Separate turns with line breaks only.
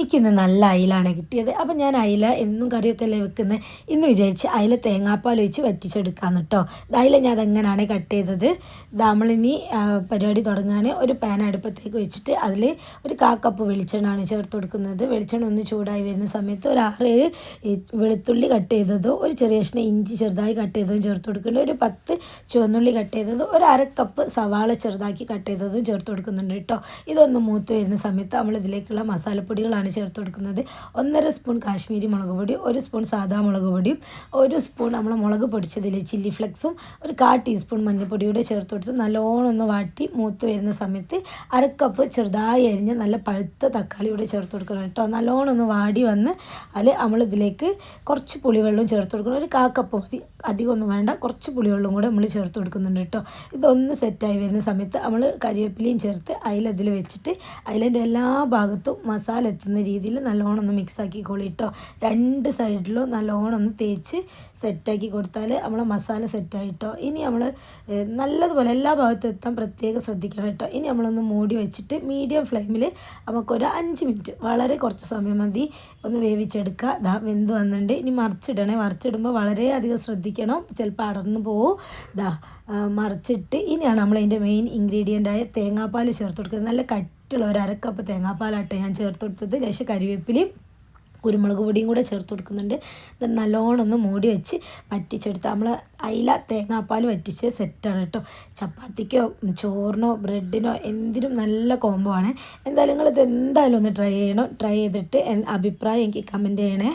എനിക്കിന്ന് നല്ല അയിലാണ് കിട്ടിയത്. അപ്പം ഞാൻ അയില എന്നും കറിയൊക്കെ അല്ലേ വെക്കുന്നത്, ഇന്ന് വിചാരിച്ച് അയില തേങ്ങാപ്പാൽ ഒഴിച്ച് വറ്റിച്ചെടുക്കാമെന്ന് കേട്ടോ. അയില ഞാൻ അതെങ്ങനെയാണ് കട്ട് ചെയ്തത്. നമ്മളിനി പരിപാടി തുടങ്ങുകയാണ്. ഒരു പാൻ അടുപ്പത്തേക്ക് വെച്ചിട്ട് അതിൽ ഒരു 1/4 കപ്പ് വെളിച്ചെണ്ണയാണ് ചേർത്ത് കൊടുക്കുന്നത്. വെളിച്ചെണ്ണ ഒന്ന് ചൂടായി വരുന്ന സമയത്ത് ഒരു 6-7 വെളുത്തുള്ളി കട്ട് ചെയ്തതോ, ഒരു ചെറിയ കഷ്ണം ഇഞ്ചി ചെറുതായി കട്ട് ചെയ്തതും ചേർത്ത് കൊടുക്കുന്നുണ്ട്. ഒരു 10 ചുവന്നുള്ളി കട്ട് ചെയ്തതും, ഒരു 1/2 കപ്പ് സവാള ചെറുതാക്കി കട്ട് ചെയ്തതും ചേർത്ത് കൊടുക്കുന്നുണ്ട് കേട്ടോ. ഇതൊന്ന് മൂത്ത് വരുന്ന സമയത്ത് നമ്മൾ ഇതിലേക്കുള്ള മസാലപ്പൊടികളാണ് ചേർത്ത് കൊടുക്കുന്നത്. 1.5 സ്പൂൺ കാശ്മീരി മുളക് പൊടി, 1 സ്പൂൺ സാദാ മുളക് പൊടിയും, 1 സ്പൂൺ നമ്മൾ മുളക് പൊടിച്ചതിൽ ചില്ലി ഫ്ലെക്സും, ഒരു 1/4 ടീസ്പൂൺ മഞ്ഞൾപ്പൊടിയൂടെ ചേർത്ത് കൊടുത്ത് നല്ലോണം ഒന്ന് വാട്ടി മൂത്ത് വരുന്ന സമയത്ത് 1/2 കപ്പ് ചെറുതായി അരിഞ്ഞ് നല്ല പഴുത്ത തക്കാളിയൂടെ ചേർത്ത് കൊടുക്കണം കേട്ടോ. നല്ലോണം ഒന്ന് വാടി വന്ന് അതിൽ നമ്മളിതിലേക്ക് കുറച്ച് പുളിവെള്ളവും ചേർത്ത് കൊടുക്കണം. ഒരു 1/4 കപ്പ് മതി, അധികമൊന്നും വേണ്ട. കുറച്ച് പുളിവെള്ളം കൂടെ നമ്മൾ ചേർത്ത് കൊടുക്കുന്നുണ്ട് കേട്ടോ. ഇതൊന്ന് സെറ്റായി വരുന്ന സമയത്ത് നമ്മൾ കരിവേപ്പിലയും ചേർത്ത് അതിൽ വെച്ചിട്ട് അതിൻ്റെ എല്ലാ ഭാഗത്തും മസാല എത്തുന്ന രീതിയിൽ നല്ലോണം ഒന്ന് മിക്സാക്കി കൊള്ളിട്ടോ. 2 സൈഡിലും നല്ലോണം ഒന്ന് തേച്ച് സെറ്റാക്കി കൊടുത്താൽ നമ്മളെ മസാല സെറ്റായിട്ടോ. ഇനി നമ്മൾ നല്ലതുപോലെ എല്ലാ ഭാഗത്തും എത്താൻ പ്രത്യേകം ശ്രദ്ധിക്കണം കേട്ടോ. ഇനി നമ്മളൊന്ന് മൂടി വെച്ചിട്ട് മീഡിയം ഫ്ലെയിമിൽ നമുക്കൊരു 5 മിനിറ്റ്, വളരെ കുറച്ച് സമയം മതി, ഒന്ന് വേവിച്ചെടുക്കുക. വെന്ത് വന്നിട്ടുണ്ട്. ഇനി മറിച്ചിടണേ. മറിച്ചിടുമ്പോൾ വളരെയധികം ശ്രദ്ധിക്കണം, ചിലപ്പോൾ അടർന്നു പോവും. മറിച്ചിട്ട് ഇനിയാണ് നമ്മളതിൻ്റെ മെയിൻ ഇൻഗ്രീഡിയൻ്റായ തേങ്ങാപ്പാൽ ചേർത്ത് കൊടുക്കുന്നത്. നല്ല കട്ടിയുള്ള ഒരു 1/2 കപ്പ് തേങ്ങാപ്പാലാട്ടോ ഞാൻ ചേർത്ത് കൊടുത്തത്. ലേശം കരിവേപ്പിലയും കുരുമുളക് പൊടിയും കൂടെ ചേർത്ത് കൊടുക്കുന്നുണ്ട്. ഇത് നല്ലോണം ഒന്ന് മൂടി വെച്ച് വറ്റിച്ചെടുത്ത് നമ്മൾ അയില തേങ്ങാപ്പാൽ വറ്റിച്ച് സെറ്റാണ് കേട്ടോ. ചപ്പാത്തിക്കോ ചോറിനോ ബ്രെഡിനോ എന്തിനും നല്ല കോംബോ ആണ്. എന്തായാലും നിങ്ങളിത് എന്തായാലും ഒന്ന് ട്രൈ ചെയ്യണം. ട്രൈ ചെയ്തിട്ട് അഭിപ്രായം എനിക്ക് കമൻറ്റ് ചെയ്യണേ.